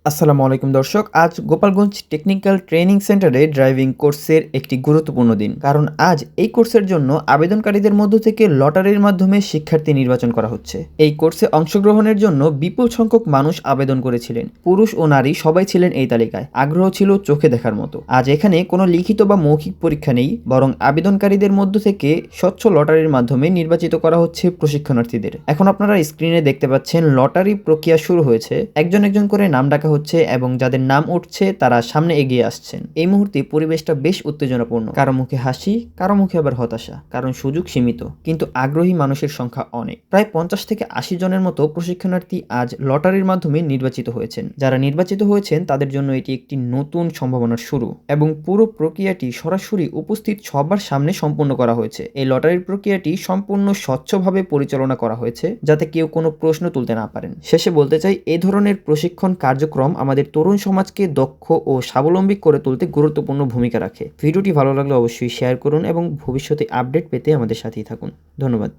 আসসালামু আলাইকুম দর্শক। আজ গোপালগঞ্জ টেকনিক্যাল ট্রেনিং সেন্টারে ড্রাইভিং কোর্সের একটি গুরুত্বপূর্ণ দিন। কারণ আজ এই কোর্সের জন্য আবেদনকারীদের মধ্য থেকে লটারির মাধ্যমে শিক্ষার্থী নির্বাচন করা হচ্ছে। এই কোর্সে অংশগ্রহণের জন্য বিপুল সংখ্যক মানুষ আবেদন করেছিলেন। পুরুষ ও নারী সবাই ছিলেন এই তালিকায়। আগ্রহ ছিল চোখে দেখার মতো। আজ এখানে কোনো লিখিত বা মৌখিক পরীক্ষা নেই, বরং আবেদনকারীদের মধ্য থেকে স্বচ্ছ লটারির মাধ্যমে নির্বাচিত করা হচ্ছে প্রশিক্ষণার্থীদের। এখন আপনারা স্ক্রিনে দেখতে পাচ্ছেন লটারি প্রক্রিয়া শুরু হয়েছে। একজন একজন করে নাম ডাকা হচ্ছে এবং যাদের নাম উঠছে তারা সামনে এগিয়ে আসছেন। এই মুহূর্তে পরিবেশটা বেশ উত্তেজনাপূর্ণ। কারো মুখে হাসি, কারো মুখে আবার হতাশা, কারণ সুযোগ সীমিত কিন্তু আগ্রহী মানুষের সংখ্যা অনেক। প্রায় 50 থেকে 80 জনের মতো প্রশিক্ষণার্থী আজ লটারির মাধ্যমে নির্বাচিত হয়েছেন। যারা নির্বাচিত হয়েছেন তাদের জন্য এটি একটি নতুন সম্ভাবনার শুরু এবং পুরো প্রক্রিয়াটি সরাসরি উপস্থিত সবার সামনে সম্পন্ন করা হয়েছে। এই লটারির প্রক্রিয়াটি সম্পূর্ণ স্বচ্ছভাবে পরিচালনা করা হয়েছে যাতে কেউ কোনো প্রশ্ন তুলতে না পারেন। শেষে বলতে চাই, এই ধরনের প্রশিক্ষণ কার্যক্রম আমাদের তরুণ সমাজকে দক্ষ ও স্বাবলম্বী করে তুলতে গুরুত্বপূর্ণ ভূমিকা রাখে। ভিডিওটি ভালো লাগলে অবশ্যই শেয়ার করুন এবং ভবিষ্যতে আপডেট পেতে আমাদের সাথেই থাকুন। ধন্যবাদ।